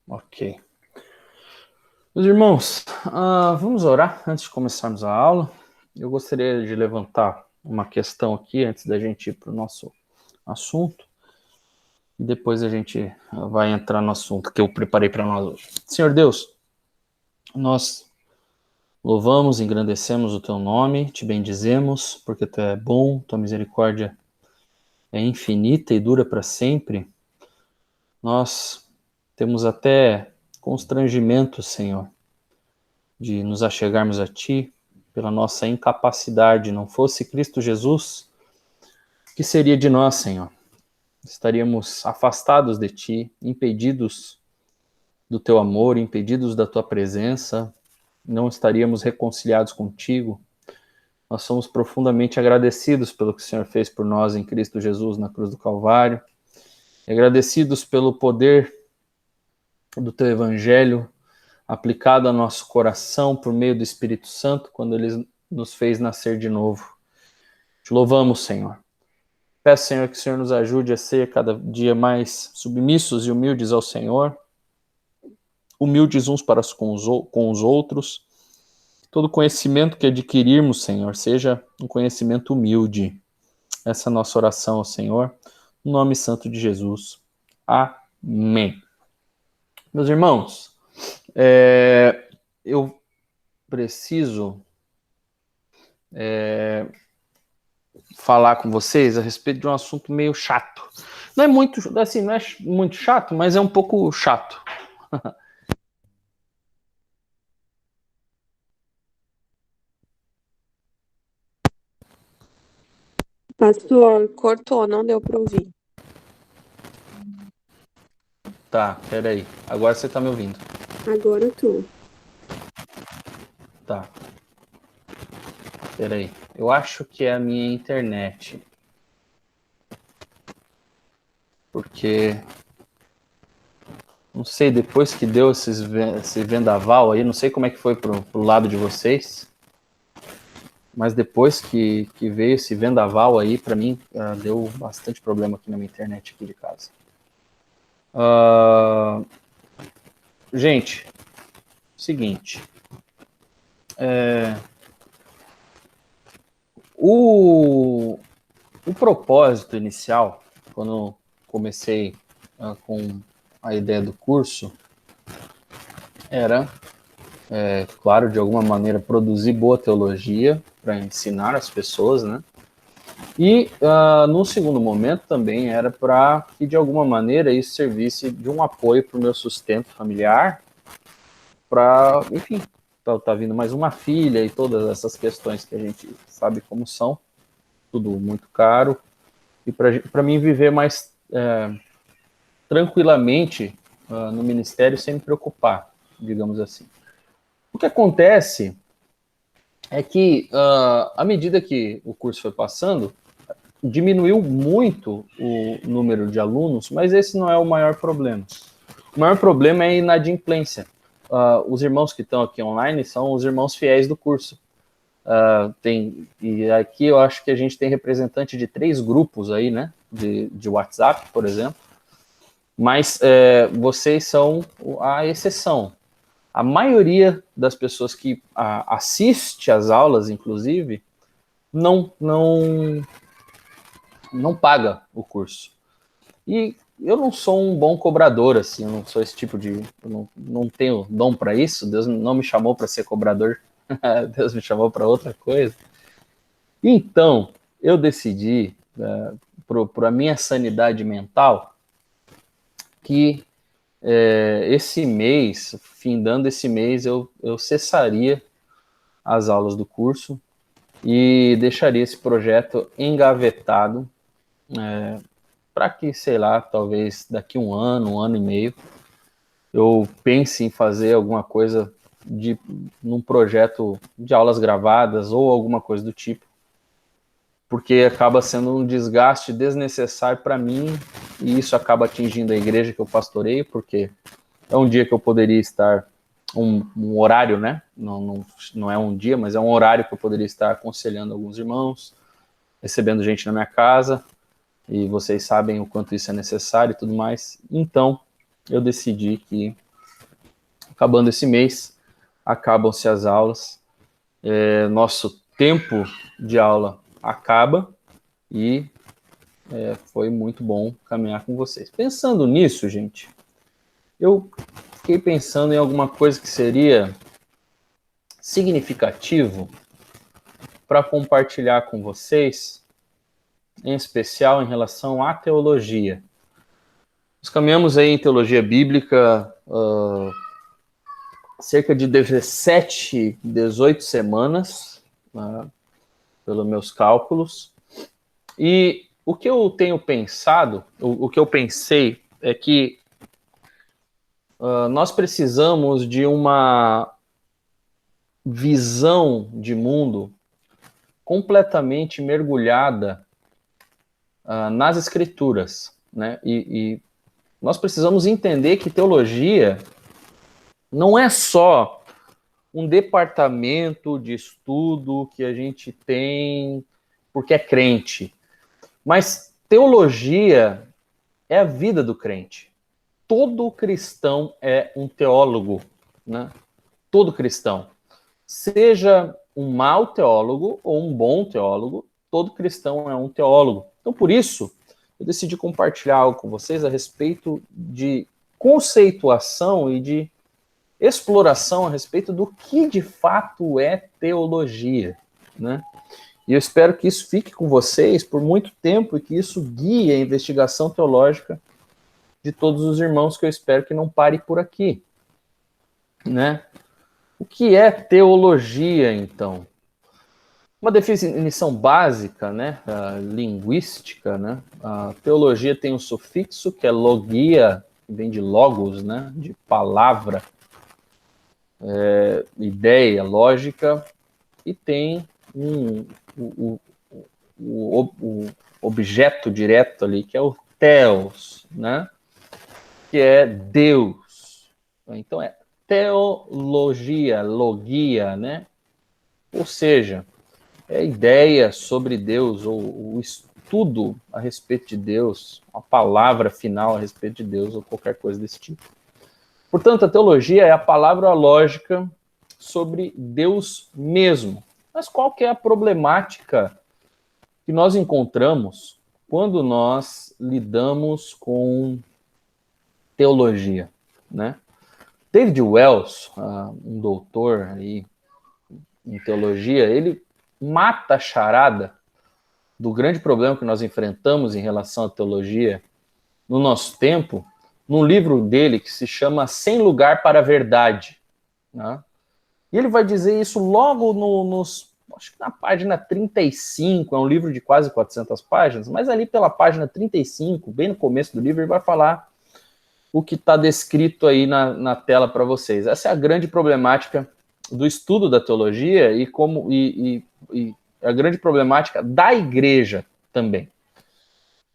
Ok. Meus irmãos, vamos orar antes de começarmos a aula. Eu gostaria de levantar uma questão aqui antes da gente ir para o nosso assunto. E depois a gente vai entrar no assunto que eu preparei para nós hoje. Senhor Deus, nós louvamos, engrandecemos o teu nome, te bendizemos, porque tu é bom, tua misericórdia é infinita e dura para sempre. Nós temos até constrangimento, Senhor, de nos achegarmos a Ti pela nossa incapacidade. Não fosse Cristo Jesus, o que seria de nós, Senhor? Estaríamos afastados de Ti, impedidos do Teu amor, impedidos da Tua presença, não estaríamos reconciliados contigo. Nós somos profundamente agradecidos pelo que o Senhor fez por nós em Cristo Jesus na cruz do Calvário, e agradecidos pelo poder do Teu Evangelho aplicado ao nosso coração por meio do Espírito Santo, quando Ele nos fez nascer de novo. Te louvamos, Senhor. Peço, Senhor, que o Senhor nos ajude a ser cada dia mais submissos e humildes ao Senhor, humildes uns para com os outros. Todo conhecimento que adquirirmos, Senhor, seja um conhecimento humilde. Essa é a nossa oração ao Senhor, no nome santo de Jesus. Amém. Meus irmãos, eu preciso falar com vocês a respeito de um assunto meio chato. Não é muito, assim, não é muito chato, mas é um pouco chato. Pastor, cortou, não deu para ouvir. Tá, peraí. Agora você tá me ouvindo. Agora eu tô. Tá. Peraí. Eu acho que é a minha internet. Porque, não sei, depois que deu esse vendaval aí, não sei como é que foi pro lado de vocês, mas depois que veio esse vendaval aí, pra mim, deu bastante problema aqui na minha internet aqui de casa. Gente, seguinte. O propósito inicial, quando comecei com a ideia do curso, era, claro, de alguma maneira, produzir boa teologia para ensinar as pessoas, né? E, no segundo momento, também era para que, de alguma maneira, isso servisse de um apoio para o meu sustento familiar, para, enfim, tá vindo mais uma filha e todas essas questões que a gente sabe como são, tudo muito caro, e para mim viver mais tranquilamente no ministério sem me preocupar, digamos assim. O que acontece é que, à medida que o curso foi passando, diminuiu muito o número de alunos, mas esse não é o maior problema. O maior problema é a inadimplência. Os irmãos que estão aqui online são os irmãos fiéis do curso. E aqui eu acho que a gente tem representante de 3 grupos aí, né? De WhatsApp, por exemplo. Mas vocês são a exceção. A maioria das pessoas que assiste às aulas, inclusive, não paga o curso. E eu não sou um bom cobrador, assim, eu não sou esse tipo de... Eu não tenho dom para isso, Deus não me chamou para ser cobrador, Deus me chamou para outra coisa. Então, eu decidi, para a minha sanidade mental, que esse mês, findando esse mês, eu cessaria as aulas do curso e deixaria esse projeto engavetado para que, sei lá, talvez daqui um ano e meio, eu pense em fazer alguma coisa num projeto de aulas gravadas ou alguma coisa do tipo, porque acaba sendo um desgaste desnecessário para mim e isso acaba atingindo a igreja que eu pastoreio, porque é um dia que eu poderia estar, um horário, né? Não é um dia, mas é um horário que eu poderia estar aconselhando alguns irmãos, recebendo gente na minha casa, e vocês sabem o quanto isso é necessário e tudo mais. Então, eu decidi que acabando esse mês, acabam-se as aulas, nosso tempo de aula acaba e foi muito bom caminhar com vocês. Pensando nisso, gente, eu fiquei pensando em alguma coisa que seria significativo para compartilhar com vocês, em especial em relação à teologia. Nós caminhamos aí em teologia bíblica cerca de 17, 18 semanas, pelos meus cálculos, e o que eu tenho pensado, o que eu pensei é que nós precisamos de uma visão de mundo completamente mergulhada nas escrituras, né? E nós precisamos entender que teologia não é só um departamento de estudo que a gente tem porque é crente, mas teologia é a vida do crente. Todo cristão é um teólogo, né? Todo cristão. Seja um mau teólogo ou um bom teólogo, todo cristão é um teólogo. Então, por isso, eu decidi compartilhar algo com vocês a respeito de conceituação e de exploração a respeito do que de fato é teologia, né? E eu espero que isso fique com vocês por muito tempo e que isso guie a investigação teológica de todos os irmãos, que eu espero que não pare por aqui, né? O que é teologia, então? Uma definição básica, né, linguística, né? A teologia tem um sufixo que é logia, que vem de logos, né, de palavra, ideia, lógica, e tem o objeto direto ali, que é o theos, né, que é Deus. Então é teologia, logia, né? Ou seja, é ideia sobre Deus, ou o estudo a respeito de Deus, a palavra final a respeito de Deus, ou qualquer coisa desse tipo. Portanto, a teologia é a palavra lógica sobre Deus mesmo. Mas qual que é a problemática que nós encontramos quando nós lidamos com teologia, né? David Wells, um doutor aí em teologia, ele mata a charada do grande problema que nós enfrentamos em relação à teologia no nosso tempo, num livro dele que se chama Sem Lugar para a Verdade, né? E ele vai dizer isso logo acho que na página 35, é um livro de quase 400 páginas, mas ali pela página 35, bem no começo do livro, ele vai falar o que está descrito aí na tela para vocês. Essa é a grande problemática do estudo da teologia e a grande problemática da igreja também.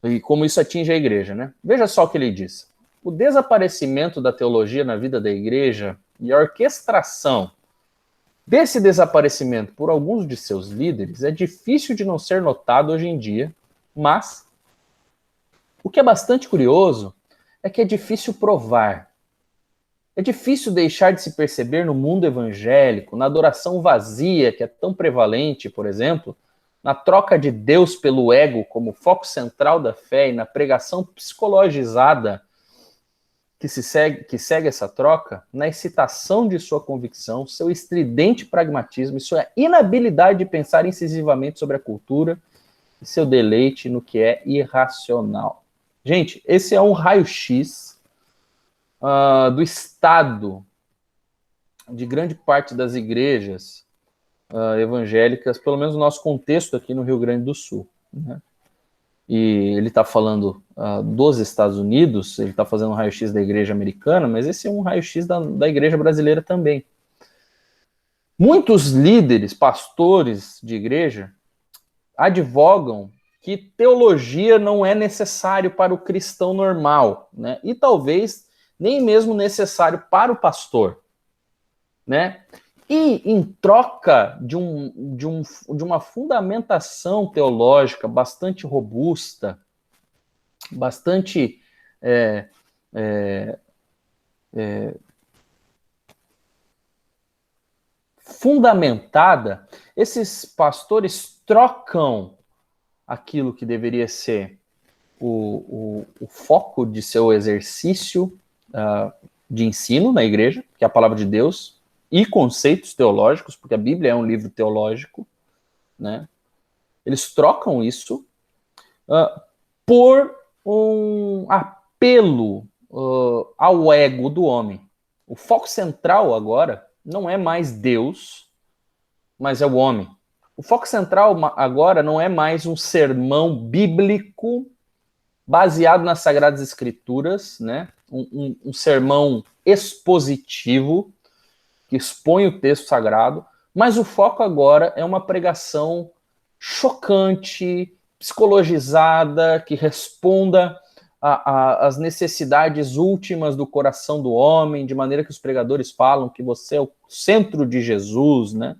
E como isso atinge a igreja, né? Veja só o que ele diz. O desaparecimento da teologia na vida da igreja e a orquestração desse desaparecimento por alguns de seus líderes é difícil de não ser notado hoje em dia, mas o que é bastante curioso é que é difícil provar. É difícil deixar de se perceber no mundo evangélico, na adoração vazia que é tão prevalente, por exemplo, na troca de Deus pelo ego como foco central da fé e na pregação psicologizada que segue essa troca, na excitação de sua convicção, seu estridente pragmatismo e sua inabilidade de pensar incisivamente sobre a cultura e seu deleite no que é irracional. Gente, esse é um raio-x do estado de grande parte das igrejas evangélicas, pelo menos no nosso contexto aqui no Rio Grande do Sul, né? E ele está falando dos Estados Unidos, ele está fazendo um raio-x da igreja americana, mas esse é um raio-x da igreja brasileira também. Muitos líderes, pastores de igreja, advogam que teologia não é necessário para o cristão normal, né? E talvez nem mesmo necessário para o pastor, né? E em troca de uma fundamentação teológica bastante robusta, bastante fundamentada, esses pastores trocam aquilo que deveria ser o foco de seu exercício de ensino na igreja, que é a palavra de Deus, e conceitos teológicos, porque a Bíblia é um livro teológico, né? Eles trocam isso por um apelo ao ego do homem. O foco central agora não é mais Deus, mas é o homem. O foco central agora não é mais um sermão bíblico baseado nas Sagradas Escrituras, né? Um sermão expositivo que expõe o texto sagrado, mas o foco agora é uma pregação chocante, psicologizada, que responda às necessidades últimas do coração do homem, de maneira que os pregadores falam que você é o centro de Jesus, né?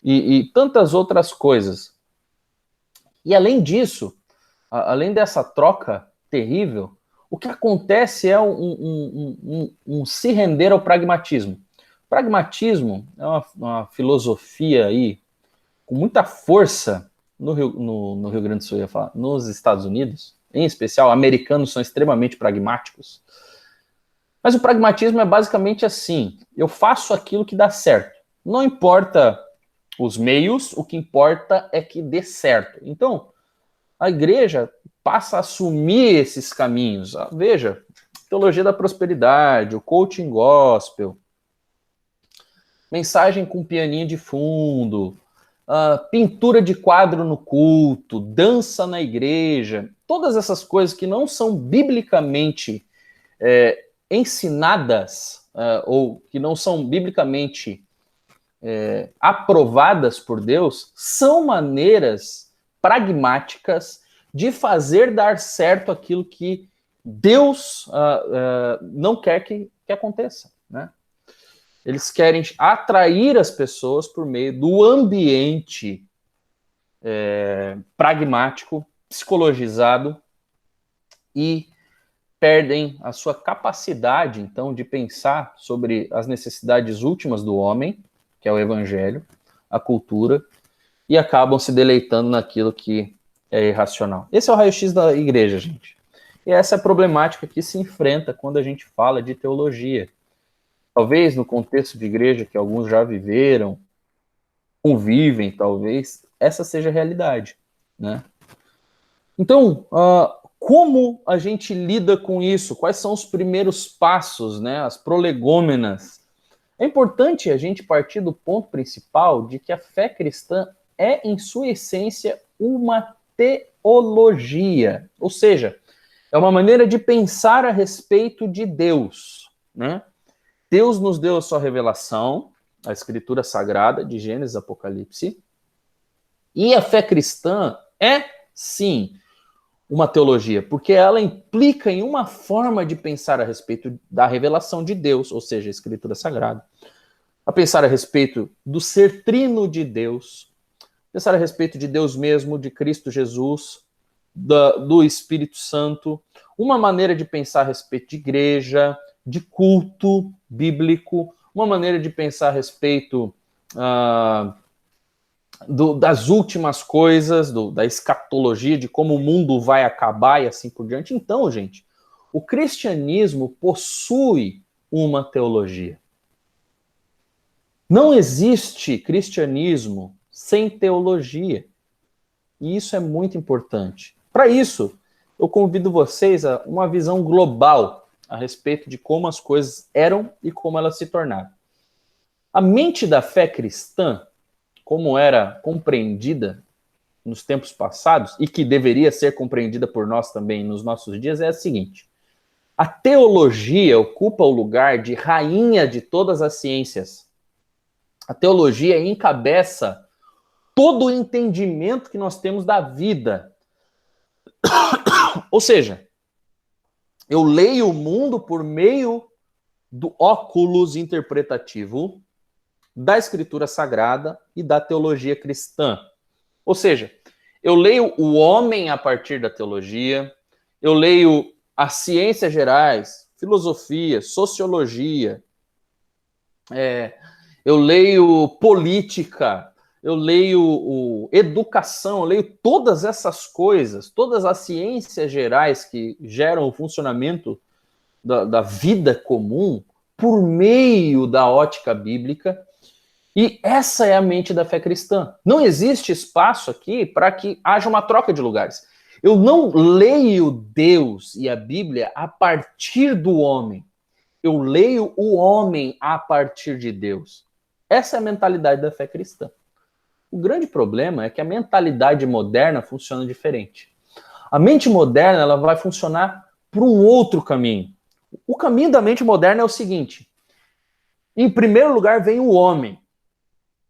E tantas outras coisas. E além disso, além dessa troca terrível, o que acontece é um se render ao pragmatismo. Pragmatismo é uma filosofia aí com muita força no Rio Grande do Sul, eu ia falar, nos Estados Unidos, em especial, americanos são extremamente pragmáticos. Mas o pragmatismo é basicamente assim: eu faço aquilo que dá certo. Não importa os meios, o que importa é que dê certo. Então, a igreja passa a assumir esses caminhos. Veja, teologia da prosperidade, o coaching gospel, mensagem com pianinho de fundo, pintura de quadro no culto, dança na igreja, todas essas coisas que não são biblicamente ensinadas ou que não são biblicamente aprovadas por Deus, são maneiras pragmáticas de fazer dar certo aquilo que Deus não quer que aconteça, né? Eles querem atrair as pessoas por meio do ambiente pragmático, psicologizado, e perdem a sua capacidade, então, de pensar sobre as necessidades últimas do homem, que é o evangelho, a cultura, e acabam se deleitando naquilo que é irracional. Esse é o raio-x da igreja, gente. E essa é a problemática que se enfrenta quando a gente fala de teologia. Talvez no contexto de igreja que alguns já viveram, convivem, talvez, essa seja a realidade, né? Então, como a gente lida com isso? Quais são os primeiros passos, né? As prolegômenas. É importante a gente partir do ponto principal de que a fé cristã é, em sua essência, uma teologia. Ou seja, é uma maneira de pensar a respeito de Deus, né? Deus nos deu a sua revelação, a Escritura Sagrada, de Gênesis, Apocalipse, e a fé cristã é, sim, uma teologia, porque ela implica em uma forma de pensar a respeito da revelação de Deus, ou seja, a Escritura Sagrada, a pensar a respeito do ser trino de Deus, pensar a respeito de Deus mesmo, de Cristo Jesus, do Espírito Santo, uma maneira de pensar a respeito de igreja, de culto bíblico, uma maneira de pensar a respeito das últimas coisas, da escatologia, de como o mundo vai acabar e assim por diante. Então, gente, o cristianismo possui uma teologia. Não existe cristianismo sem teologia. E isso é muito importante. Para isso, eu convido vocês a uma visão global a respeito de como as coisas eram e como elas se tornaram. A mente da fé cristã, como era compreendida nos tempos passados, e que deveria ser compreendida por nós também nos nossos dias, é a seguinte: a teologia ocupa o lugar de rainha de todas as ciências. A teologia encabeça todo o entendimento que nós temos da vida. Ou seja, eu leio o mundo por meio do óculos interpretativo da Escritura Sagrada e da teologia cristã. Ou seja, eu leio o homem a partir da teologia, eu leio as ciências gerais, filosofia, sociologia, eu leio política, eu leio educação, eu leio todas essas coisas, todas as ciências gerais que geram o funcionamento da vida comum por meio da ótica bíblica. E essa é a mente da fé cristã. Não existe espaço aqui para que haja uma troca de lugares. Eu não leio Deus e a Bíblia a partir do homem. Eu leio o homem a partir de Deus. Essa é a mentalidade da fé cristã. O grande problema é que a mentalidade moderna funciona diferente. A mente moderna ela vai funcionar por um outro caminho. O caminho da mente moderna é o seguinte: em primeiro lugar vem o homem.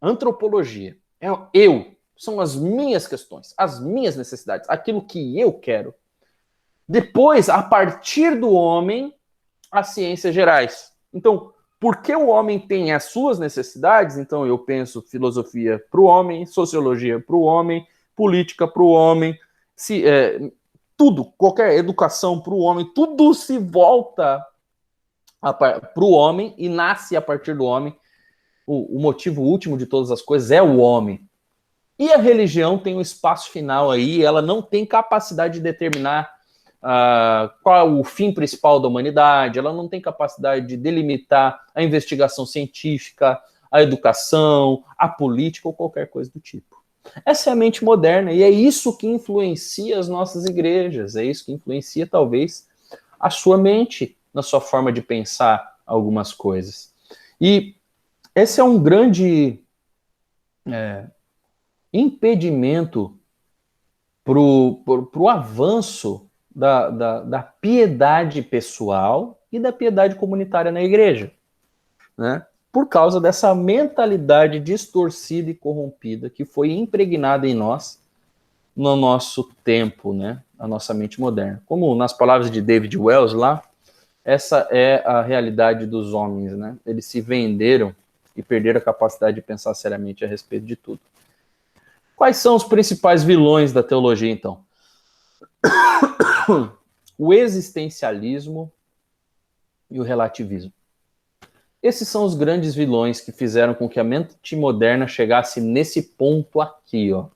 Antropologia. É eu. São as minhas questões, as minhas necessidades, aquilo que eu quero. Depois, a partir do homem, as ciências gerais. Então, porque o homem tem as suas necessidades, então eu penso filosofia para o homem, sociologia para o homem, política para o homem, tudo, qualquer educação para o homem, tudo se volta para o homem e nasce a partir do homem. O motivo último de todas as coisas é o homem. E a religião tem um espaço final aí, ela não tem capacidade de determinar qual é o fim principal da humanidade, ela não tem capacidade de delimitar a investigação científica, a educação, a política ou qualquer coisa do tipo. Essa é a mente moderna e é isso que influencia as nossas igrejas, é isso que influencia talvez a sua mente na sua forma de pensar algumas coisas. E esse é um grande impedimento para o avanço da piedade pessoal e da piedade comunitária na igreja, né? Por causa dessa mentalidade distorcida e corrompida que foi impregnada em nós no nosso tempo, né? A nossa mente moderna. Como nas palavras de David Wells lá, essa é a realidade dos homens, né? Eles se venderam e perderam a capacidade de pensar seriamente a respeito de tudo. Quais são os principais vilões da teologia, então? O existencialismo e o relativismo. Esses são os grandes vilões que fizeram com que a mente moderna chegasse nesse ponto aqui, ó.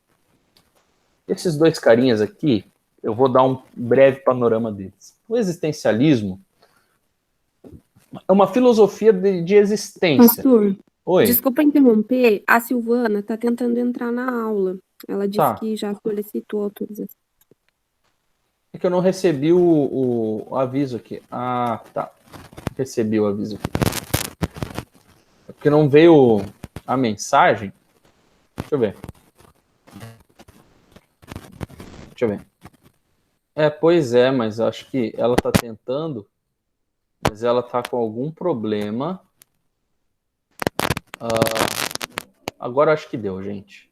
Esses dois carinhas aqui, eu vou dar um breve panorama deles. O existencialismo é uma filosofia de existência. Pastor, Oi. desculpa interromper, a Silvana está tentando entrar na aula. Ela disse que já solicitou autorização. É que eu não recebi o aviso aqui. Ah, tá. Recebi o aviso aqui. É porque não veio a mensagem. Deixa eu ver. Pois é, mas acho que ela tá tentando, mas ela tá com algum problema. Agora acho que deu, gente.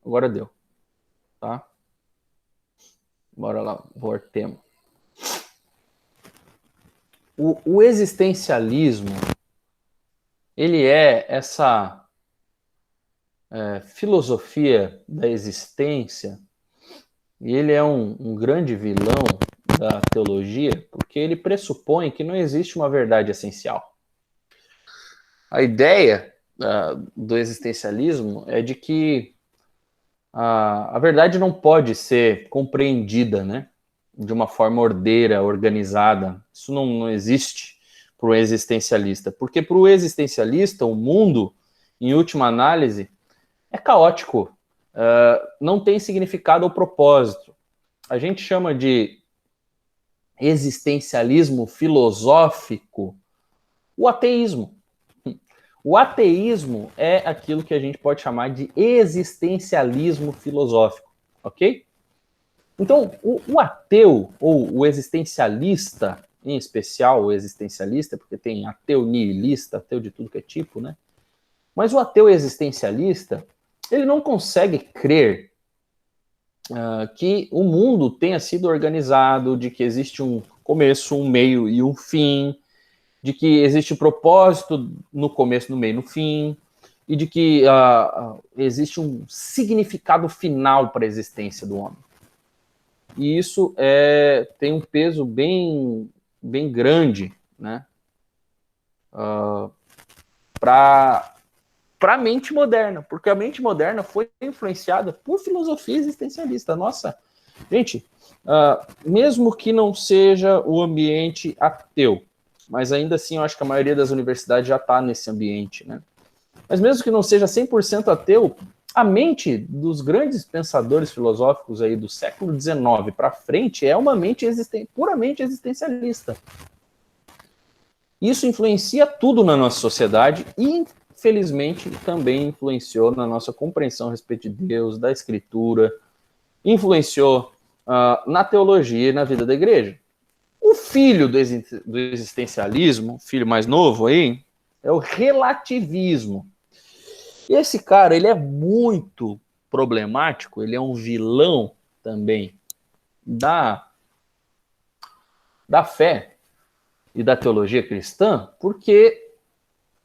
Agora deu. Tá? Bora lá, voltemos. O existencialismo, ele é essa filosofia da existência, e ele é um grande vilão da teologia, porque ele pressupõe que não existe uma verdade essencial. A ideia do existencialismo é de que a verdade não pode ser compreendida, né, de uma forma ordeira, organizada. Isso não existe para o existencialista, porque para o existencialista o mundo, em última análise, é caótico, não tem significado ou propósito. A gente chama de existencialismo filosófico o ateísmo. O ateísmo é aquilo que a gente pode chamar de existencialismo filosófico, ok? Então, o ateu, ou o existencialista, em especial o existencialista, porque tem ateu nihilista, ateu de tudo que é tipo, né? Mas o ateu existencialista, ele não consegue crer que o mundo tenha sido organizado, de que existe um começo, um meio e um fim, de que existe propósito no começo, no meio e no fim, e de que existe um significado final para a existência do homem. E isso tem um peso bem grande, né, para para a mente moderna, porque a mente moderna foi influenciada por filosofia existencialista. Nossa, gente, mesmo que não seja o ambiente ateu, mas ainda assim eu acho que a maioria das universidades já está nesse ambiente, né? Mas mesmo que não seja 100% ateu, a mente dos grandes pensadores filosóficos aí do século XIX para frente é uma mente puramente existencialista. Isso influencia tudo na nossa sociedade e, infelizmente, também influenciou na nossa compreensão a respeito de Deus, da Escritura, influenciou na teologia e na vida da igreja. O filho do existencialismo, o filho mais novo aí, é o relativismo. E esse cara, ele é muito problemático, ele é um vilão também da fé e da teologia cristã, porque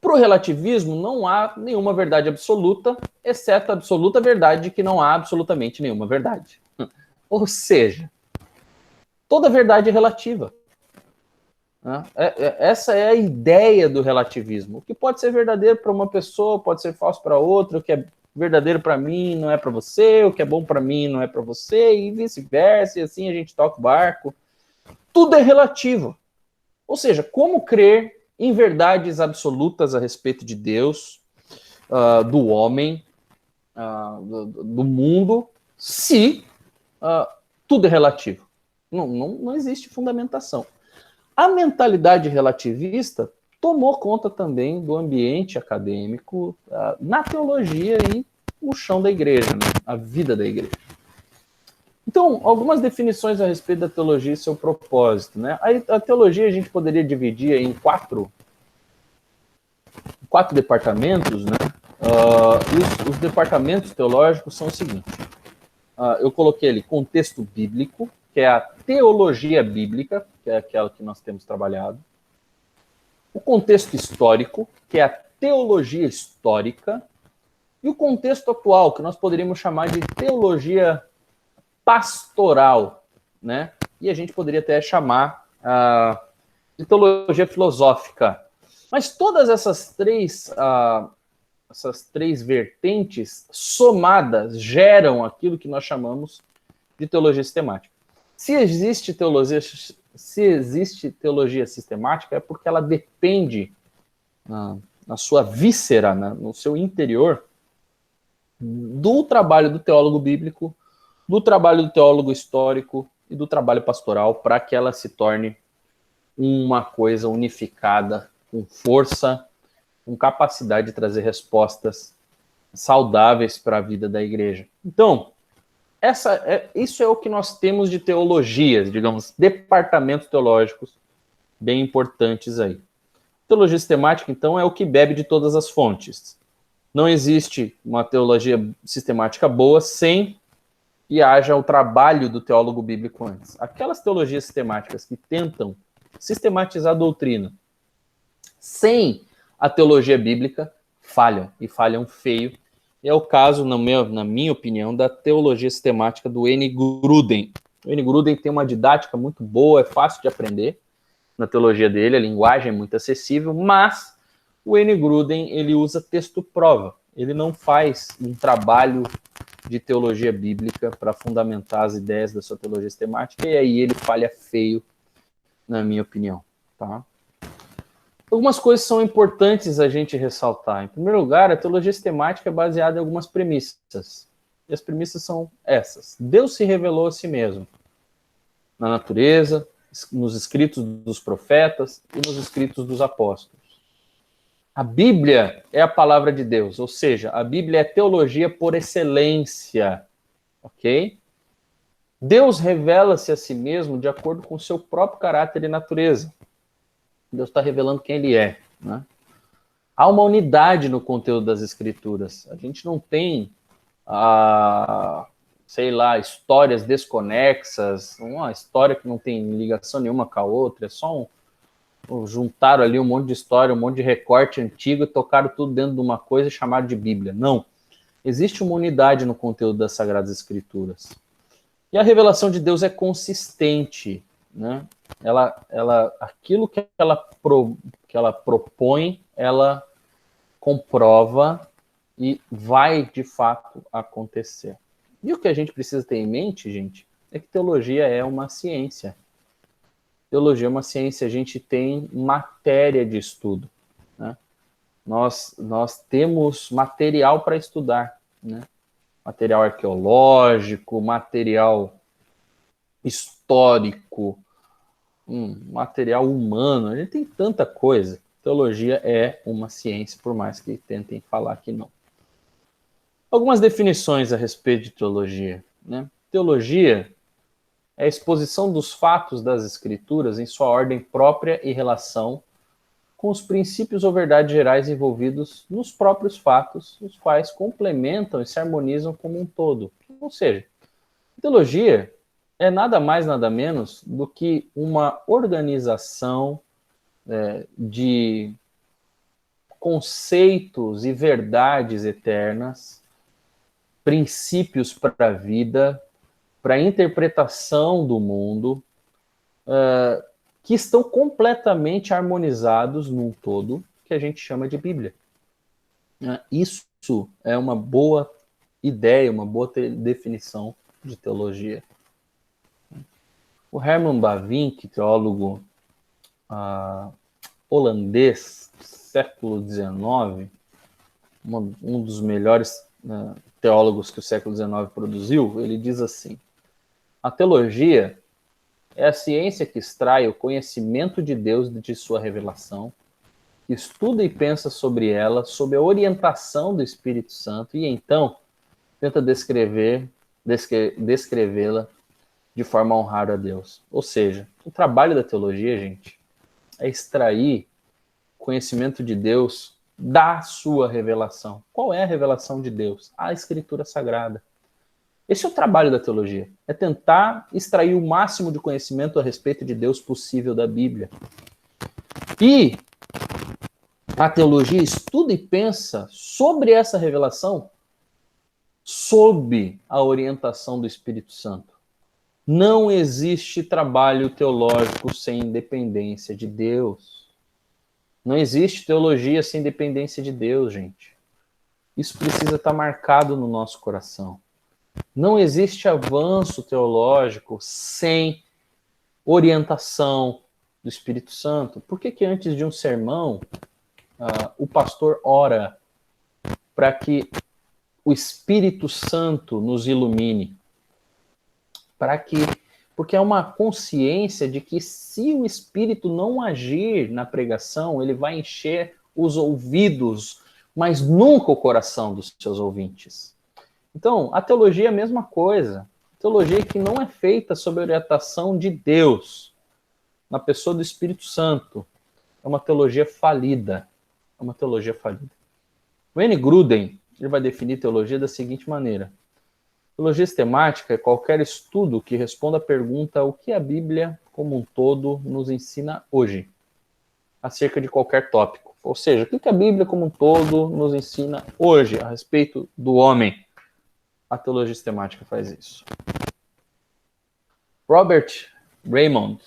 para o relativismo não há nenhuma verdade absoluta, exceto a absoluta verdade de que não há absolutamente nenhuma verdade. Ou seja, toda verdade é relativa. Essa é a ideia do relativismo. O que pode ser verdadeiro para uma pessoa pode ser falso para outra, o que é verdadeiro para mim não é para você, o que é bom para mim não é para você, e vice-versa, e assim a gente toca o barco. Tudo é relativo. Ou seja, como crer em verdades absolutas a respeito de Deus, do homem, do mundo, se tudo é relativo? Não existe fundamentação. A mentalidade relativista tomou conta também do ambiente acadêmico, na teologia e no chão da igreja, né? A vida da igreja. Então, algumas definições a respeito da teologia e seu propósito, né? A teologia a gente poderia dividir em quatro departamentos, né? E os departamentos teológicos são os seguintes. Eu coloquei ali contexto bíblico, que é a teologia bíblica, que é aquela que nós temos trabalhado. O contexto histórico, que é a teologia histórica. E o contexto atual, que nós poderíamos chamar de teologia pastoral, né? E a gente poderia até chamar de teologia filosófica. Mas todas essas três vertentes somadas geram aquilo que nós chamamos de teologia sistemática. Se existe teologia sistemática, é porque ela depende, na sua víscera, no seu interior, do trabalho do teólogo bíblico, do trabalho do teólogo histórico e do trabalho pastoral, para que ela se torne uma coisa unificada, com força, com capacidade de trazer respostas saudáveis para a vida da igreja. Então, isso é o que nós temos de teologias, digamos, departamentos teológicos bem importantes aí. Teologia sistemática, então, é o que bebe de todas as fontes. Não existe uma teologia sistemática boa sem que haja o trabalho do teólogo bíblico antes. Aquelas teologias sistemáticas que tentam sistematizar a doutrina sem a teologia bíblica falham, e falham feio. É o caso, na minha opinião, da teologia sistemática do N. Gruden. O N. Gruden tem uma didática muito boa, é fácil de aprender na teologia dele, a linguagem é muito acessível, mas o N. Gruden, ele usa texto-prova. Ele não faz um trabalho de teologia bíblica para fundamentar as ideias da sua teologia sistemática, e aí ele falha feio, na minha opinião, tá? Algumas coisas são importantes a gente ressaltar. Em primeiro lugar, a teologia sistemática é baseada em algumas premissas. E as premissas são essas. Deus se revelou a si mesmo na natureza, nos escritos dos profetas e nos escritos dos apóstolos. A Bíblia é a palavra de Deus, ou seja, a Bíblia é teologia por excelência, ok? Deus revela-se a si mesmo de acordo com o seu próprio caráter e natureza. Deus está revelando quem ele é, né? Há uma unidade no conteúdo das Escrituras. A gente não tem, histórias desconexas, uma história que não tem ligação nenhuma com a outra, é só juntaram ali um monte de história, um monte de recorte antigo e tocaram tudo dentro de uma coisa e chamaram de Bíblia. Não. Existe uma unidade no conteúdo das Sagradas Escrituras. E a revelação de Deus é consistente, né? Aquilo que ela propõe, ela comprova E vai, de fato, acontecer. E o que a gente precisa ter em mente, gente, é que teologia é uma ciência. Teologia é uma ciência, a gente tem matéria de estudo, né? Nós temos material para estudar, né? Material arqueológico, material histórico, material humano, a gente tem tanta coisa. Teologia é uma ciência, por mais que tentem falar que não. Algumas definições a respeito de teologia, né? Teologia é a exposição dos fatos das Escrituras em sua ordem própria e relação com os princípios ou verdades gerais envolvidos nos próprios fatos, os quais complementam e se harmonizam como um todo. Ou seja, teologia é nada mais, nada menos do que uma organização de conceitos e verdades eternas, princípios para a vida, para a interpretação do mundo, que estão completamente harmonizados num todo, que a gente chama de Bíblia. Isso é uma boa ideia, uma boa definição de teologia. O Herman Bavinck, teólogo holandês, século XIX, um dos melhores teólogos que o século XIX produziu, ele diz assim: a teologia é a ciência que extrai o conhecimento de Deus de sua revelação, estuda e pensa sobre ela sob a orientação do Espírito Santo e então tenta descrevê-la de forma a honrar a Deus. Ou seja, o trabalho da teologia, gente, é extrair conhecimento de Deus da sua revelação. Qual é a revelação de Deus? A Escritura Sagrada. Esse é o trabalho da teologia, é tentar extrair o máximo de conhecimento a respeito de Deus possível da Bíblia. E a teologia estuda e pensa sobre essa revelação sob a orientação do Espírito Santo. Não existe trabalho teológico sem independência de Deus. Não existe teologia sem dependência de Deus, gente. Isso precisa estar marcado no nosso coração. Não existe avanço teológico sem orientação do Espírito Santo. Por que antes de um sermão, o pastor ora para que o Espírito Santo nos ilumine? Porque é uma consciência de que se o Espírito não agir na pregação, ele vai encher os ouvidos, mas nunca o coração dos seus ouvintes. Então, a teologia é a mesma coisa. A teologia que não é feita sob a orientação de Deus, na pessoa do Espírito Santo, é uma teologia falida. É uma teologia falida. Wayne Grudem, ele vai definir teologia da seguinte maneira: teologia sistemática é qualquer estudo que responda à pergunta o que a Bíblia, como um todo, nos ensina hoje, acerca de qualquer tópico. Ou seja, o que a Bíblia, como um todo, nos ensina hoje a respeito do homem. A teologia sistemática faz isso. Robert Raymond,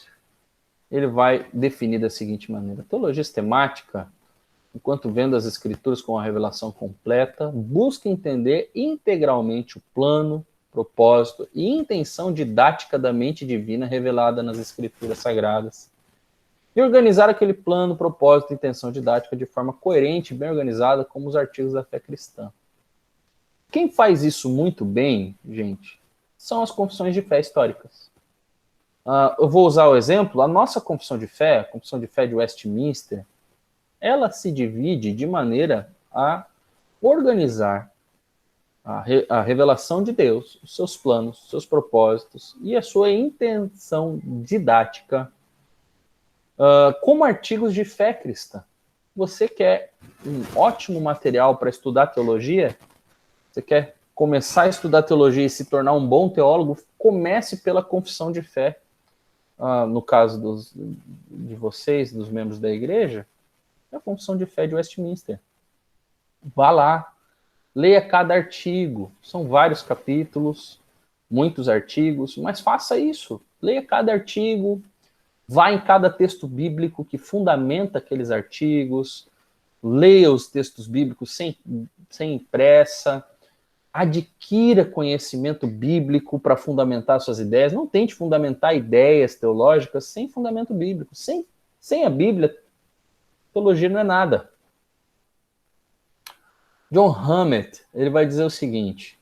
ele vai definir da seguinte maneira: teologia sistemática, enquanto vendo as Escrituras com a revelação completa, busca entender integralmente o plano, propósito e intenção didática da mente divina revelada nas Escrituras Sagradas, e organizar aquele plano, propósito e intenção didática de forma coerente e bem organizada como os artigos da fé cristã. Quem faz isso muito bem, gente, são as confissões de fé históricas. Eu vou usar o exemplo, a nossa confissão de fé, a confissão de fé de Westminster, ela se divide de maneira a organizar a revelação de Deus, os seus planos, os seus propósitos e a sua intenção didática como artigos de fé cristã. Você quer um ótimo material para estudar teologia? Você quer começar a estudar teologia e se tornar um bom teólogo? Comece pela confissão de fé. No caso de vocês, dos membros da igreja, é a confissão de fé de Westminster. Vá lá, leia cada artigo. São vários capítulos, muitos artigos, mas faça isso. Leia cada artigo, vá em cada texto bíblico que fundamenta aqueles artigos, leia os textos bíblicos sem pressa, adquira conhecimento bíblico para fundamentar suas ideias. Não tente fundamentar ideias teológicas sem fundamento bíblico. Sem a Bíblia, teologia não é nada. John Hammett, ele vai dizer o seguinte: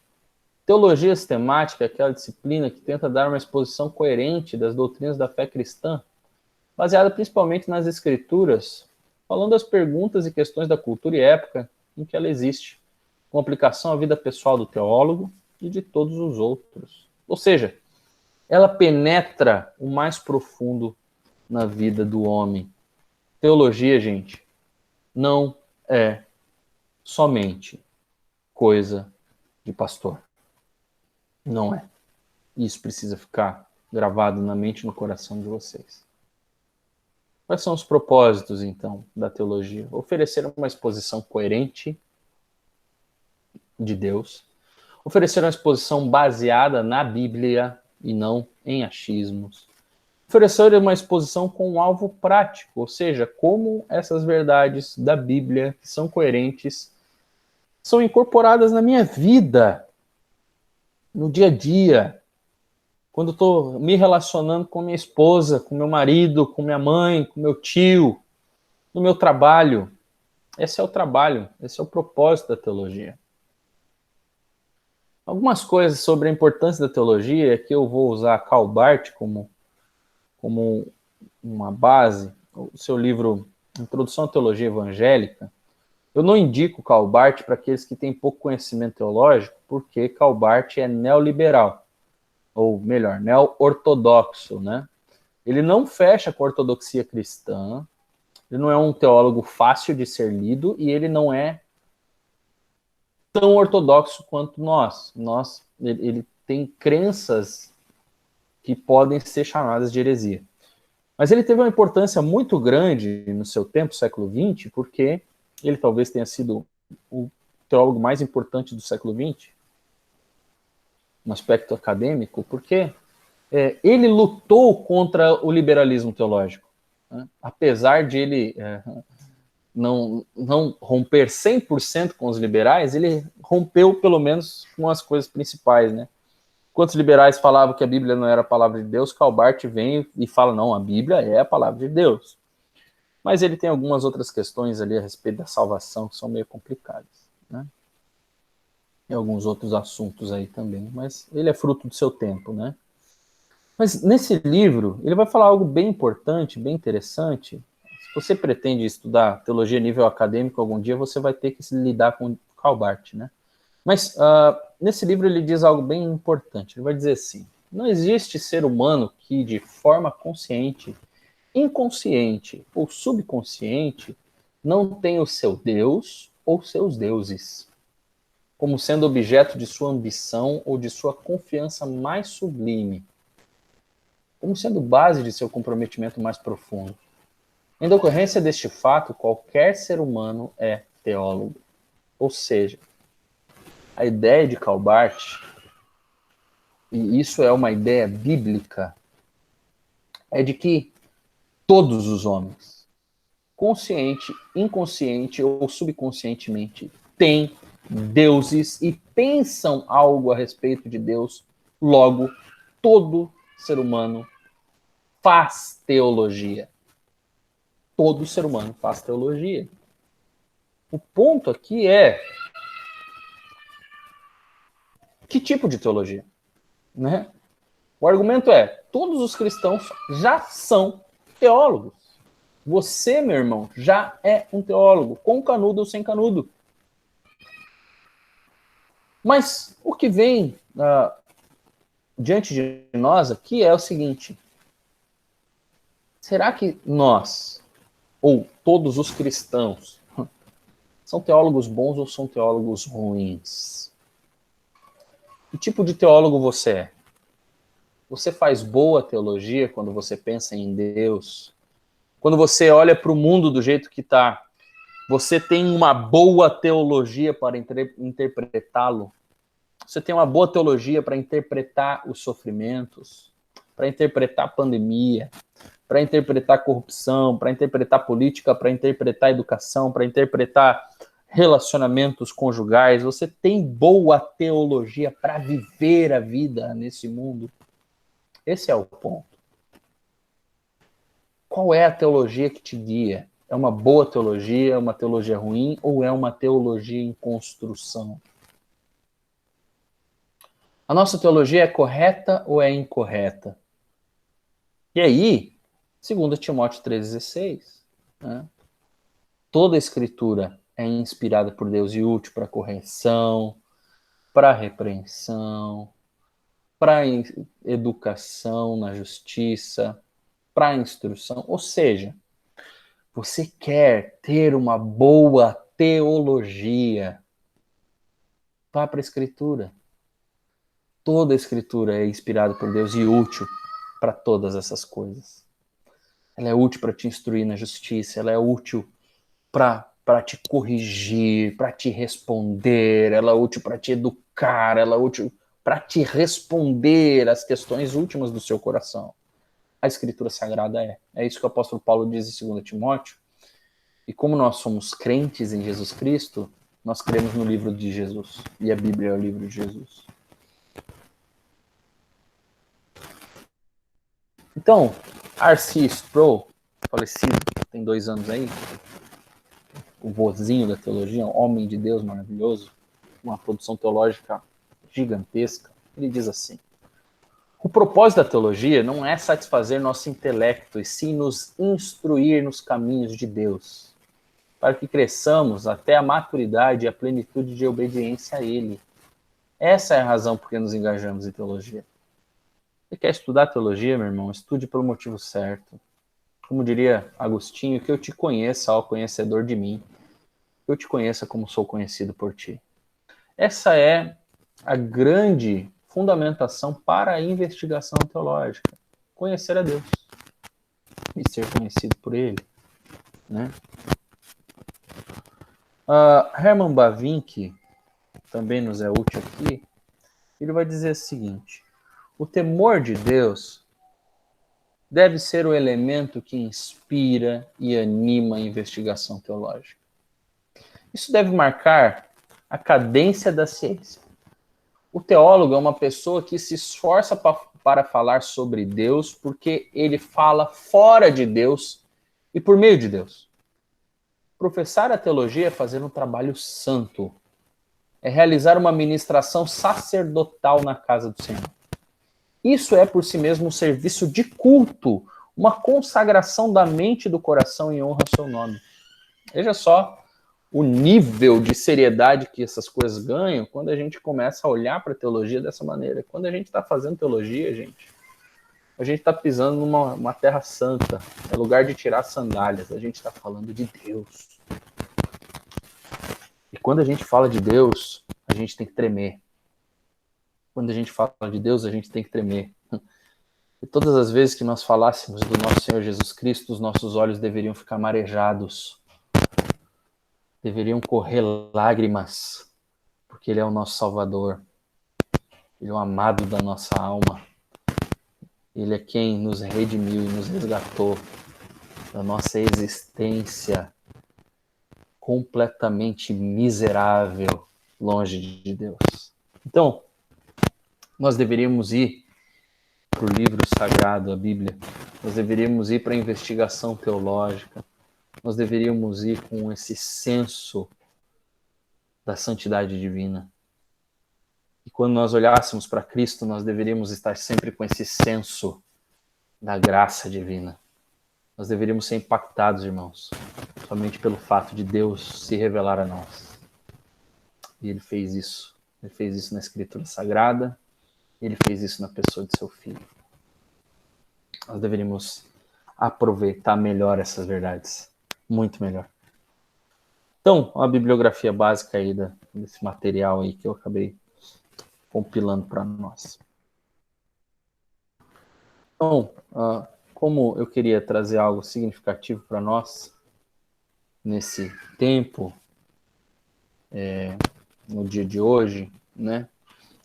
teologia sistemática é aquela disciplina que tenta dar uma exposição coerente das doutrinas da fé cristã, baseada principalmente nas escrituras, falando das perguntas e questões da cultura e época em que ela existe, com aplicação à vida pessoal do teólogo e de todos os outros. Ou seja, ela penetra o mais profundo na vida do homem. Teologia, gente, não é somente coisa de pastor. Não é. Isso precisa ficar gravado na mente e no coração de vocês. Quais são os propósitos, então, da teologia? Oferecer uma exposição coerente de Deus, oferecer uma exposição baseada na Bíblia e não em achismos, oferecer uma exposição com um alvo prático, ou seja, como essas verdades da Bíblia, que são coerentes, são incorporadas na minha vida, no dia a dia, quando estou me relacionando com minha esposa, com meu marido, com minha mãe, com meu tio, no meu trabalho. Esse é o trabalho, esse é o propósito da teologia. Algumas coisas sobre a importância da teologia que eu vou usar Karl Barth como uma base, o seu livro Introdução à Teologia Evangélica. Eu não indico Karl Barth para aqueles que têm pouco conhecimento teológico, porque Karl Barth é neoliberal, ou melhor, neo-ortodoxo, né? Ele não fecha com a ortodoxia cristã, ele não é um teólogo fácil de ser lido e ele não é tão ortodoxo quanto nós. Ele tem crenças que podem ser chamadas de heresia. Mas ele teve uma importância muito grande no seu tempo, século XX, porque ele talvez tenha sido o teólogo mais importante do século XX, no aspecto acadêmico, porque ele lutou contra o liberalismo teológico. Né? Apesar de ele não romper 100% com os liberais, ele rompeu pelo menos com as coisas principais, né? Enquanto os liberais falavam que a Bíblia não era a palavra de Deus, Karl Barth vem e fala, não, a Bíblia é a palavra de Deus. Mas ele tem algumas outras questões ali a respeito da salvação que são meio complicadas, né? E alguns outros assuntos aí também, mas ele é fruto do seu tempo, né? Mas nesse livro, ele vai falar algo bem importante, bem interessante. Se você pretende estudar teologia a nível acadêmico algum dia, você vai ter que se lidar com Karl Barth, né? Mas nesse livro ele diz algo bem importante. Ele vai dizer assim: não existe ser humano que, de forma consciente, inconsciente ou subconsciente, não tenha o seu Deus ou seus deuses como sendo objeto de sua ambição ou de sua confiança mais sublime, como sendo base de seu comprometimento mais profundo. Em decorrência deste fato, qualquer ser humano é teólogo. Ou seja, a ideia de Karl Barth, e isso é uma ideia bíblica, é de que todos os homens, consciente, inconsciente ou subconscientemente, têm deuses e pensam algo a respeito de Deus. Logo, todo ser humano faz teologia. Todo ser humano faz teologia. O ponto aqui é que tipo de teologia, né? O argumento é, todos os cristãos já são teólogos. Você, meu irmão, já é um teólogo, com canudo ou sem canudo. Mas o que vem diante de nós aqui é o seguinte: será que nós, ou todos os cristãos, são teólogos bons ou são teólogos ruins? Que tipo de teólogo você é? Você faz boa teologia quando você pensa em Deus? Quando você olha para o mundo do jeito que está, você tem uma boa teologia para interpretá-lo? Você tem uma boa teologia para interpretar os sofrimentos, para interpretar a pandemia, para interpretar corrupção, para interpretar política, para interpretar educação, para interpretar relacionamentos conjugais. Você tem boa teologia para viver a vida nesse mundo? Esse é o ponto. Qual é a teologia que te guia? É uma boa teologia, é uma teologia ruim ou é uma teologia em construção? A nossa teologia é correta ou é incorreta? E aí, 2 Timóteo 3,16, né? Toda a escritura é inspirada por Deus e útil para correção, para repreensão, para educação na justiça, para instrução. Ou seja, você quer ter uma boa teologia, vá para a escritura. Toda a escritura é inspirada por Deus e útil para todas essas coisas. Ela é útil para te instruir na justiça, ela é útil para te corrigir, para te responder, ela é útil para te educar, ela é útil para te responder às questões últimas do seu coração. A Escritura Sagrada é. É isso que o apóstolo Paulo diz em 2 Timóteo. E como nós somos crentes em Jesus Cristo, nós cremos no livro de Jesus. E a Bíblia é o livro de Jesus. Então, R.C. Sproul, falecido, tem 2 anos aí, o vozinho da teologia, um homem de Deus maravilhoso, uma produção teológica gigantesca, ele diz assim: o propósito da teologia não é satisfazer nosso intelecto, e sim nos instruir nos caminhos de Deus, para que cresçamos até a maturidade e a plenitude de obediência a Ele. Essa é a razão por que nos engajamos em teologia. Você quer estudar teologia, meu irmão? Estude pelo motivo certo. Como diria Agostinho, que eu te conheça, ó conhecedor de mim, que eu te conheça como sou conhecido por ti. Essa é a grande fundamentação para a investigação teológica. Conhecer a Deus e ser conhecido por Ele, né? Herman Bavinck, também nos é útil aqui, ele vai dizer o seguinte: o temor de Deus deve ser o elemento que inspira e anima a investigação teológica. Isso deve marcar a cadência da ciência. O teólogo é uma pessoa que se esforça para falar sobre Deus porque ele fala fora de Deus e por meio de Deus. Professar a teologia é fazer um trabalho santo. É realizar uma ministração sacerdotal na casa do Senhor. Isso é por si mesmo um serviço de culto, uma consagração da mente e do coração em honra ao seu nome. Veja só o nível de seriedade que essas coisas ganham quando a gente começa a olhar para a teologia dessa maneira. Quando a gente está fazendo teologia, a gente está pisando numa terra santa. É lugar de tirar sandálias. A gente está falando de Deus. E quando a gente fala de Deus, a gente tem que tremer. Quando a gente fala de Deus, a gente tem que tremer. E todas as vezes que nós falássemos do nosso Senhor Jesus Cristo, os nossos olhos deveriam ficar marejados. Deveriam correr lágrimas, porque Ele é o nosso Salvador. Ele é o amado da nossa alma. Ele é quem nos redimiu e nos resgatou da nossa existência completamente miserável, longe de Deus. Então, nós deveríamos ir para o livro sagrado, a Bíblia. Nós deveríamos ir para a investigação teológica. Nós deveríamos ir com esse senso da santidade divina. E quando nós olhássemos para Cristo, nós deveríamos estar sempre com esse senso da graça divina. Nós deveríamos ser impactados, irmãos, somente pelo fato de Deus se revelar a nós. E Ele fez isso. Ele fez isso na Escritura Sagrada. Ele fez isso na pessoa de seu Filho. Nós deveríamos aproveitar melhor essas verdades. Muito melhor. Então, a bibliografia básica aí desse material aí que eu acabei compilando para nós. Então, como eu queria trazer algo significativo para nós nesse tempo, no dia de hoje, né?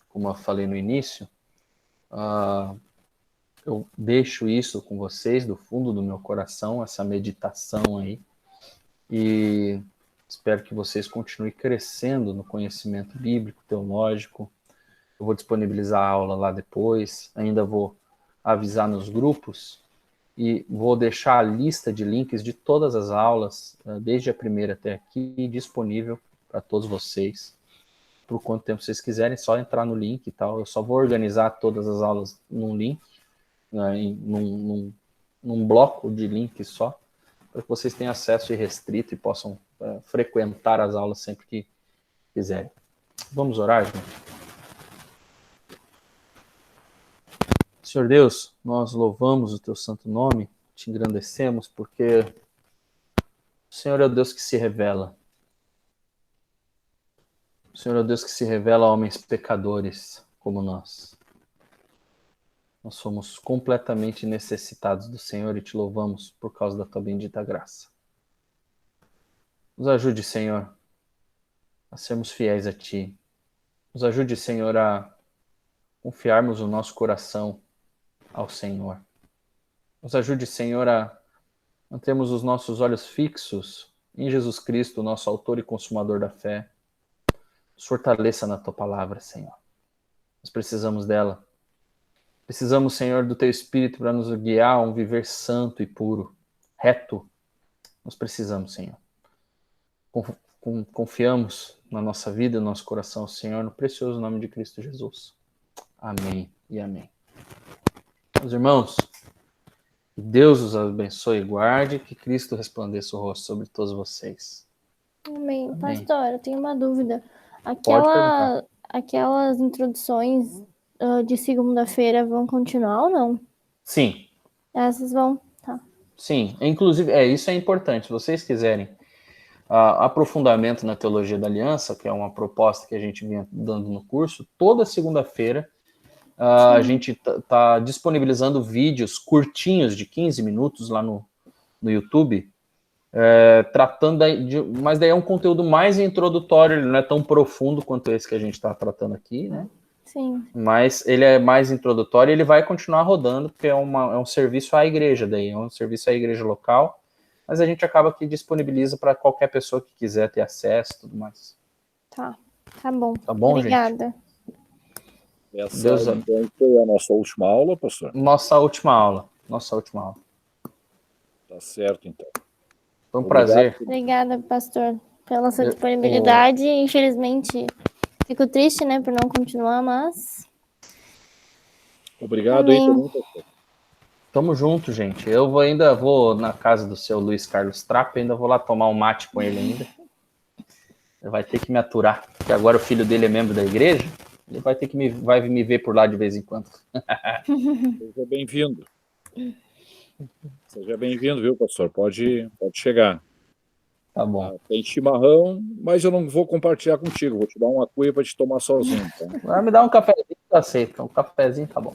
Como eu falei no início, eu eu deixo isso com vocês do fundo do meu coração, essa meditação aí, e espero que vocês continuem crescendo no conhecimento bíblico, teológico. Eu vou disponibilizar a aula lá depois, ainda vou avisar nos grupos e vou deixar a lista de links de todas as aulas, desde a primeira até aqui, disponível para todos vocês. Por quanto tempo vocês quiserem, só entrar no link e tal. Eu só vou organizar todas as aulas num link, num bloco de links só, para que vocês tenham acesso irrestrito e possam frequentar as aulas sempre que quiserem. Vamos orar, gente? Senhor Deus, nós louvamos o teu santo nome, te engrandecemos, porque o Senhor é o Deus que se revela. O Senhor é o Deus que se revela a homens pecadores como nós. Nós somos completamente necessitados do Senhor e te louvamos por causa da tua bendita graça. Nos ajude, Senhor, a sermos fiéis a ti. Nos ajude, Senhor, a confiarmos o nosso coração ao Senhor. Nos ajude, Senhor, a mantermos os nossos olhos fixos em Jesus Cristo, nosso autor e consumador da fé. Nos fortaleça na tua palavra, Senhor. Nós precisamos dela. Precisamos, Senhor, do teu Espírito para nos guiar a um viver santo e puro, reto. Nós precisamos, Senhor. Confiamos na nossa vida e no nosso coração, Senhor, no precioso nome de Cristo Jesus. Amém e amém. Meus irmãos, que Deus os abençoe e guarde, que Cristo resplandeça o rosto sobre todos vocês. Amém. Amém. Pastor, eu tenho uma dúvida. Aquelas introduções de segunda-feira vão continuar ou não? Sim. Essas vão, tá. Sim, inclusive, isso é importante. Se vocês quiserem aprofundamento na teologia da aliança, que é uma proposta que a gente vinha dando no curso, toda segunda-feira a gente tá disponibilizando vídeos curtinhos de 15 minutos lá no YouTube, tratando mas daí é um conteúdo mais introdutório, ele não é tão profundo quanto esse que a gente está tratando aqui, né? Sim. Mas ele é mais introdutório e ele vai continuar rodando, porque é um serviço à igreja daí, é um serviço à igreja local, mas a gente acaba que disponibiliza para qualquer pessoa que quiser ter acesso e tudo mais. Tá bom. Tá bom, obrigada. Gente? Essa então foi a nossa última aula, pastor? Nossa última aula. Tá certo, então. Foi um prazer. Obrigada, pastor, pela sua disponibilidade. Infelizmente, fico triste, né, por não continuar, mas... Obrigado aí também, pastor. Tamo junto, gente. Eu ainda vou na casa do seu Luiz Carlos Trapa, ainda vou lá tomar um mate com ele ainda. Ele vai ter que me aturar, porque agora o filho dele é membro da igreja. Ele vai ter que vai me ver por lá de vez em quando. Seja bem-vindo. Seja bem-vindo, viu, pastor? Pode chegar. Tá bom. Tem chimarrão, mas eu não vou compartilhar contigo. Vou te dar uma cuia para te tomar sozinho. Tá? Vai me dar um cafezinho, eu aceito. Um cafezinho tá bom.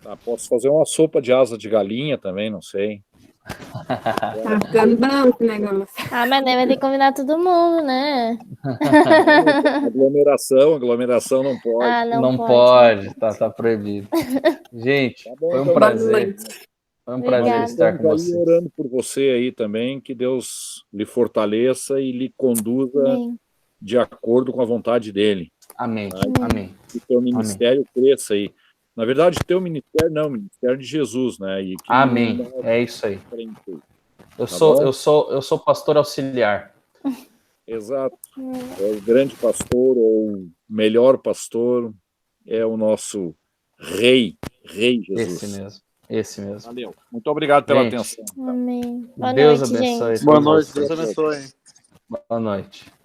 Tá, posso fazer uma sopa de asa de galinha também, não sei. Tá ficando bom esse negócio. Mas deve ter que convidar todo mundo, né? Aglomeração não pode. Não pode, tá proibido. Gente, tá bom, foi um prazer. Foi um prazer estar com vocês. Orando por você aí também, que Deus lhe fortaleça e lhe conduza de acordo com a vontade dele. Amém. Amém. Que teu ministério cresça aí. Na verdade, teu ministério não, o ministério de Jesus, né? E que amém. É isso aí. Eu sou pastor auxiliar. Exato. É o grande pastor, ou o melhor pastor, é o nosso rei Jesus. Esse mesmo. Valeu. Muito obrigado pela atenção. Amém. Boa Deus noite, abençoe. gente. Boa noite, Deus abençoe. Boa noite.